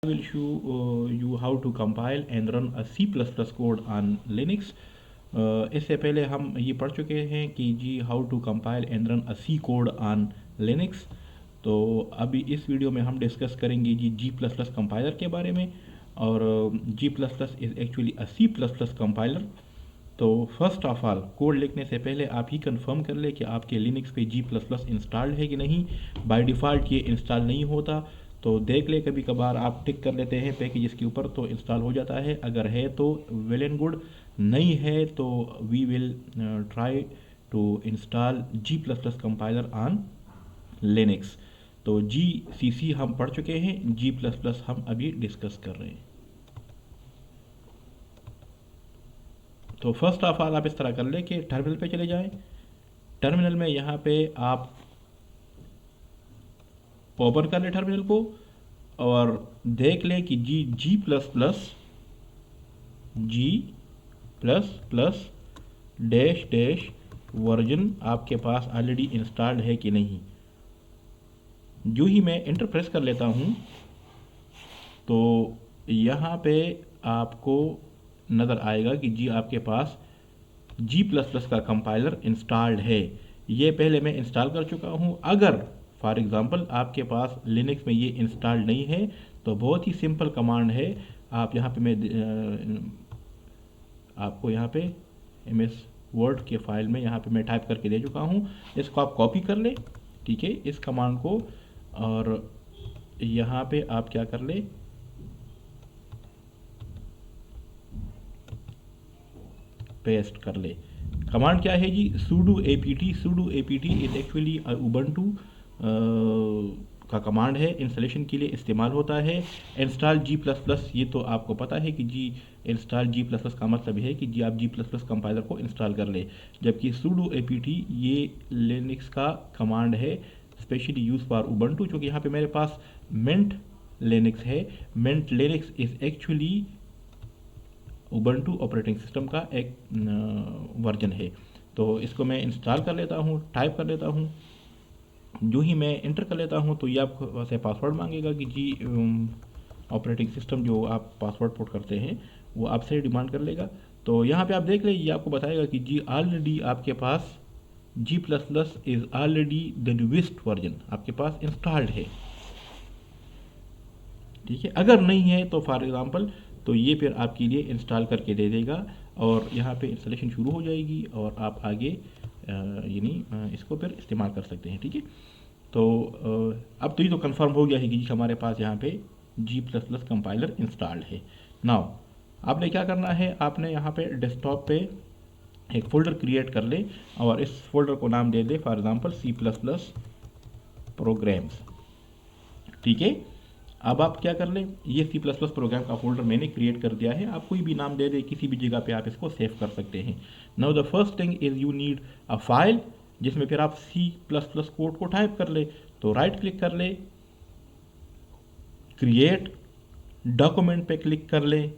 will show you how to compile and run a C++ code on Linux. इससे पहले हम ये पढ़ चुके हैं कि जी how to compile and run a C code on Linux. तो अभी इस वीडियो में हम डिस्कस करेंगे जी प्लस प्लस कंपाइलर के बारे में, और G plus plus is actually a C plus plus compiler. तो फर्स्ट ऑफ ऑल कोड लिखने से पहले आप ही कंफर्म कर ले कि आपके लिनक्स पे जी प्लस प्लस इंस्टॉल्ड है कि नहीं। बाय डिफ़ॉल्ट ये इंस्टॉल नहीं होता, तो देख ले, कभी कभार आप टिक कर लेते हैं पैकेज के ऊपर तो इंस्टॉल हो जाता है। अगर है तो वेल एंड गुड, नहीं है तो we will try to install G plus plus compiler on Linux. तो जी सी सी हम पढ़ चुके हैं, जी प्लस प्लस हम अभी डिस्कस कर रहे हैं। तो फर्स्ट ऑफ ऑल आप इस तरह कर ले कि टर्मिनल पे चले जाएं। टर्मिनल में यहाँ पे आप ओपन कर ले टर्मिनल को और देख ले कि G plus plus dash dash version आपके पास ऑलरेडी इंस्टॉल्ड है कि नहीं। जो ही मैं एंटर प्रेस कर लेता हूँ तो यहाँ पे आपको नज़र आएगा कि जी आपके पास जी प्लस प्लस का कंपाइलर इंस्टॉल्ड है। ये पहले मैं इंस्टॉल कर चुका हूँ। अगर फॉर एग्ज़ाम्पल आपके पास लिनक्स में ये इंस्टॉल्ड नहीं है तो बहुत ही सिंपल कमांड है। आप यहाँ पे मैं आपको यहाँ पे MS वर्ड के फाइल में यहाँ पे मैं टाइप करके दे चुका हूँ। इसको आप कॉपी कर ले, ठीक है, इस कमांड को, और यहाँ पे आप क्या कर ले, पेस्ट कर ले। कमांड क्या है जी, sudo apt is actually Ubuntu का कमांड है, इंस्टॉलेशन के लिए इस्तेमाल होता है। इंस्टॉल जी प्लस प्लस, ये तो आपको पता है कि G install G plus plus का मतलब है कि जी आप जी प्लस प्लस कंपाइलर को इंस्टॉल कर ले। जबकि sudo apt ये लिनक्स का कमांड है, स्पेशली यूज फॉर उबंटू। चूँकि यहाँ पे मेरे पास मिंट लिनक्स है। Mint Linux is actually Ubuntu operating system का एक वर्जन है। तो इसको मैं इंस्टॉल कर लेता हूँ, टाइप कर लेता हूँ। जो ही मैं इंटर कर लेता हूँ तो ये आपको से पासवर्ड मांगेगा कि जी ऑपरेटिंग सिस्टम जो आप पासवर्ड पुट करते हैं वो आपसे डिमांड कर लेगा। तो यहाँ पे आप देख ले, ये आपको बताएगा कि जी ऑलरेडी आपके पास G plus plus is already the newest version आपके पास इंस्टॉल्ड है, ठीक है। अगर नहीं है तो फॉर एग्जांपल तो ये फिर आपके लिए इंस्टॉल करके दे देगा और यहाँ पे इंस्टॉलेशन शुरू हो जाएगी और आप आगे यानी इसको फिर इस्तेमाल कर सकते हैं, ठीक है। तो अब तो ये तो कंफर्म हो गया है कि हमारे पास यहाँ पे जी प्लस प्लस कंपाइलर इंस्टॉल्ड है। नाउ आपने क्या करना है, आपने यहाँ पे डेस्कटॉप पे एक फ़ोल्डर क्रिएट कर ले और इस फोल्डर को नाम दे दे फॉर एग्जांपल C++ प्रोग्राम्स, ठीक है। अब आप क्या कर लें, ये C++ प्रोग्राम का फोल्डर मैंने क्रिएट कर दिया है। आप कोई भी नाम दे दे, किसी भी जगह पे आप इसको सेव कर सकते हैं। Now the first thing is you need a file जिसमें फिर आप C++ कोड को टाइप कर ले। तो राइट क्लिक कर ले, क्रिएट डॉक्यूमेंट पे क्लिक कर ले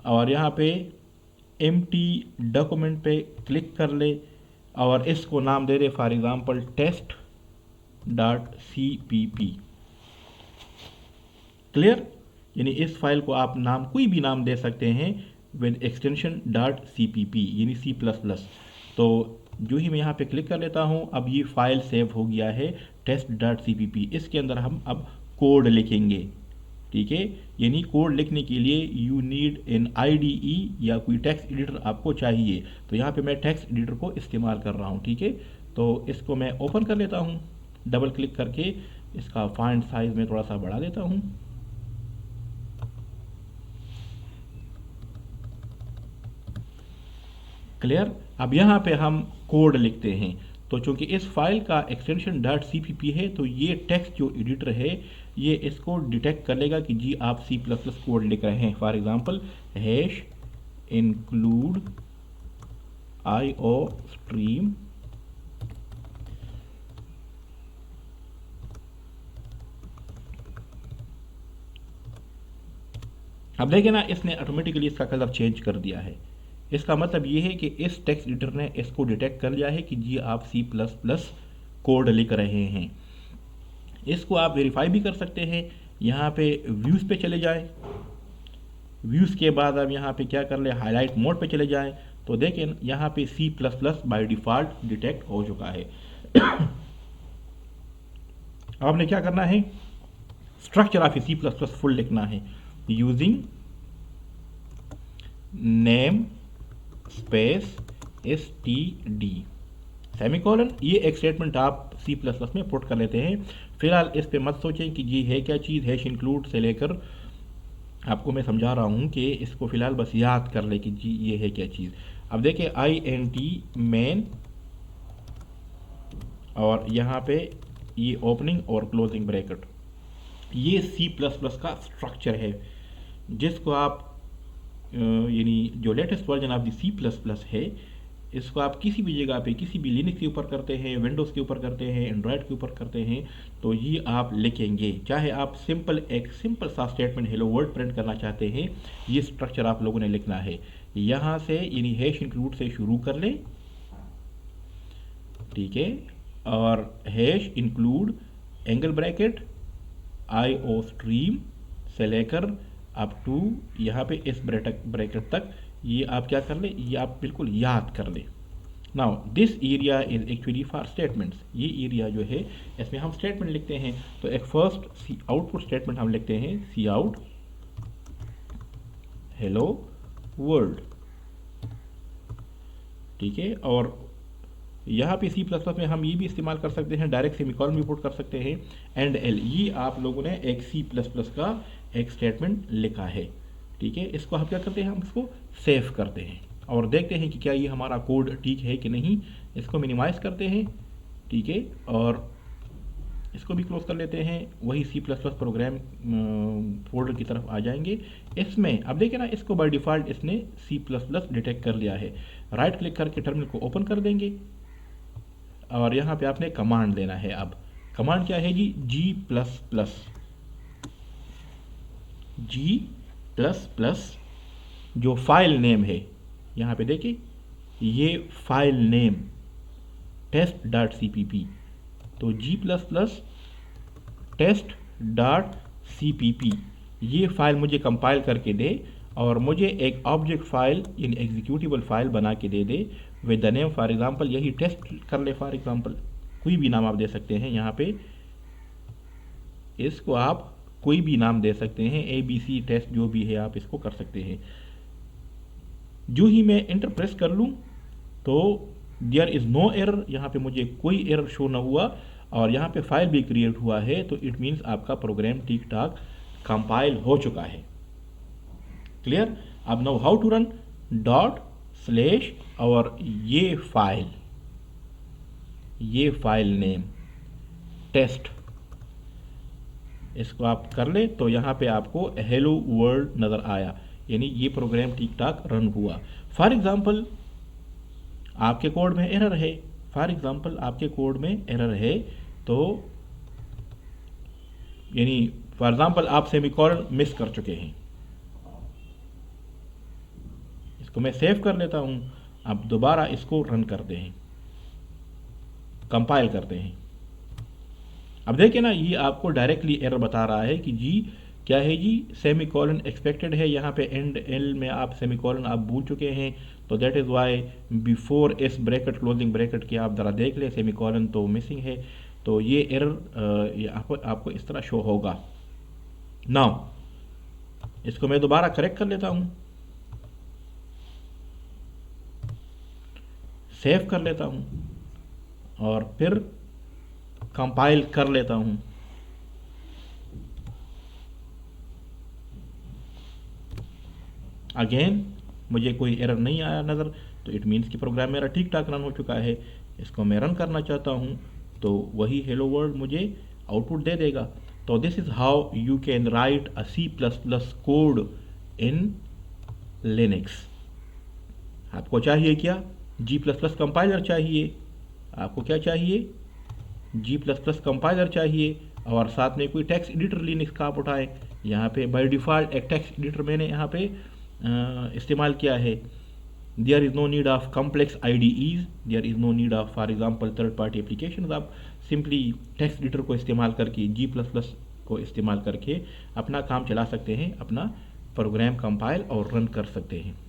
और यहाँ पे एम्प्टी डॉक्यूमेंट पे क्लिक कर ले और इसको नाम दे दे फॉर एग्जांपल test.cpp। क्लियर, यानी इस फाइल को आप नाम कोई भी नाम दे सकते हैं विद एक्सटेंशन .cpp यानी C++। तो जो ही मैं यहाँ पे क्लिक कर लेता हूँ, अब ये फाइल सेव हो गया है test.cpp। इसके अंदर हम अब कोड लिखेंगे, ठीक है। यानी कोड लिखने के लिए यू नीड एन IDE या कोई टेक्स्ट एडिटर आपको चाहिए। तो यहाँ पे मैं टेक्स्ट एडिटर को इस्तेमाल कर रहा हूँ, ठीक है। तो इसको मैं ओपन कर लेता हूँ, डबल क्लिक करके इसका फॉन्ट साइज में थोड़ा सा बढ़ा देता हूँ। क्लियर, अब यहाँ पे हम कोड लिखते हैं। तो चूंकि इस फाइल का एक्सटेंशन .cpp है तो ये टेक्स्ट जो एडिटर है ये इसको डिटेक्ट कर लेगा कि जी आप C++ कोड लिख रहे हैं। For example hash include IO stream अब देखें ना, इसने ऑटोमेटिकली इसका कलर चेंज कर दिया है। इसका मतलब ये है कि इस टेक्स्ट एडिटर ने इसको डिटेक्ट कर लिया है कि जी आप C++ कोड लिख रहे हैं। इसको आप वेरीफाई भी कर सकते हैं यहाँ पे व्यूज़ पे चले जाएं। व्यूज़ के बाद अब यहाँ पे क्या कर ले, हाईलाइट मोड पे चले जाएं, तो देखें यहाँ पे C++ बाय डिफ़ॉल्ट डिटेक्ट हो चुका है। आपने क्या करना है, स्ट्रक्चर ऑफ C++ फुल लिखना है, using name space std semicolon. ये एक स्टेटमेंट आप C++ में पुट कर लेते हैं। फिलहाल इस पे मत सोचें कि ये है क्या चीज़, हैश इंक्लूड से लेकर आपको मैं समझा रहा हूँ कि इसको फिलहाल बस याद कर ले कि जी ये है क्या चीज़। अब देखिए int मेन, और यहाँ पे ये ओपनिंग और क्लोजिंग ब्रैकेट, ये C++ का स्ट्रक्चर है जिसको आप यानी जो latest version of the C++ है, इसको आप किसी भी जगह पे, किसी भी लिनक्स के ऊपर करते हैं, विंडोज़ के ऊपर करते हैं, एंड्रॉयड के ऊपर करते हैं, तो ये आप लिखेंगे। चाहे आप एक सिंपल सा स्टेटमेंट हेलो वर्ल्ड प्रिंट करना चाहते हैं, ये स्ट्रक्चर आप लोगों ने लिखना है। यहाँ से यानी हैश इंक्लूड से शुरू कर लें, ठीक है, और hash include angle bracket IO stream से लेकर अप टू यहाँ पे इस ब्रैकेट तक, ये आप क्या कर ले, ये आप बिल्कुल याद कर ले। Now this area is actually for statements. ये एरिया जो है इसमें हम स्टेटमेंट लिखते हैं। तो एक फर्स्ट आउटपुट स्टेटमेंट हम लिखते हैं सी आउट हेलो वर्ल्ड, ठीक है। और यहाँ पे C++ में हम ये भी इस्तेमाल कर सकते हैं, डायरेक्ट सेमीकोलन भी पुट कर सकते हैं, एंड एल। ये आप लोगों ने एक C++ का एक स्टेटमेंट लिखा है, ठीक है। इसको हम क्या करते हैं, हम इसको सेव करते हैं और देखते हैं कि क्या ये हमारा कोड ठीक है कि नहीं। इसको मिनिमाइज करते हैं, ठीक है, और इसको भी क्लोज कर लेते हैं। वही C++ प्रोग्राम फोल्डर की तरफ आ जाएंगे। इसमें अब देखिए ना, इसको बाय डिफ़ॉल्ट इसने C++ डिटेक्ट कर लिया है। राइट क्लिक करके टर्मिनल को ओपन कर देंगे और यहाँ पे आपने कमांड देना है। अब कमांड क्या है जी, G++ जो फाइल नेम है, यहाँ पे देखिए ये फाइल नेम test.cpp, तो G++ test.cpp ये फाइल मुझे कंपाइल करके दे और मुझे एक ऑब्जेक्ट फाइल यानी एग्जीक्यूटिबल फाइल बना के दे दे with the name, for example यही टेस्ट कर ले, फॉर एग्जांपल कोई भी नाम आप दे सकते हैं। यहाँ पे इसको आप कोई भी नाम दे सकते हैं, ABC टेस्ट जो भी है आप इसको कर सकते हैं। जो ही मैं एंटर प्रेस कर लूँ तो देयर इज़ नो एरर, यहाँ पे मुझे कोई एरर शो ना हुआ और यहाँ पे फाइल भी क्रिएट हुआ है, तो इट मीन्स आपका प्रोग्राम ठीक ठाक कंपाइल हो चुका है। क्लियर। अब नाउ हाउ टू रन ./ और ये फाइल नेम टेस्ट, इसको आप कर ले तो यहाँ पे आपको हेलो वर्ल्ड नज़र आया, यानी ये प्रोग्राम ठीक ठाक रन हुआ। फॉर एग्जांपल आपके कोड में एरर है, तो यानी फॉर एग्जांपल आप सेमीकोलन मिस कर चुके हैं। इसको मैं सेव कर लेता हूं। अब दोबारा इसको रन करते हैं, कंपाइल करते हैं। अब देखिए ना, ये आपको डायरेक्टली एरर बता रहा है कि जी क्या है जी, सेमीकोलन एक्सपेक्टेड है। यहाँ पे एंड एल में आप सेमीकोलन आप भूल चुके हैं, तो दैट इज़ वाई बिफोर इस ब्रैकेट क्लोजिंग ब्रैकेट की आप ज़रा देख लें, सेमीकोलन तो मिसिंग है, तो ये एरर आपको इस तरह शो होगा। नाउ इसको मैं दोबारा करेक्ट कर लेता हूँ, सेव कर लेता हूँ और फिर कंपाइल कर लेता हूँ। अगेन मुझे कोई एरर नहीं आया नज़र, तो इट मीन्स कि प्रोग्राम मेरा ठीक ठाक रन हो चुका है। इसको मैं रन करना चाहता हूँ तो वही हेलो वर्ल्ड मुझे आउटपुट दे देगा। तो this is how you can write a C++ code in Linux. आपको चाहिए क्या, G++ कंपाइलर चाहिए। आपको क्या चाहिए, G++ कंपाइलर चाहिए और साथ में कोई टेक्स्ट एडिटर लिनक्स का आप उठाएं। यहाँ पे बाय डिफ़ॉल्ट एक टेक्स्ट एडिटर मैंने यहाँ पे इस्तेमाल किया है। There is no need of complex IDEs, there is no need of for example third party application. आप सिंपली टेक्स्ट एडिटर को इस्तेमाल करके G++ को इस्तेमाल करके अपना काम चला सकते हैं, अपना प्रोग्राम कंपाइल और रन कर सकते हैं।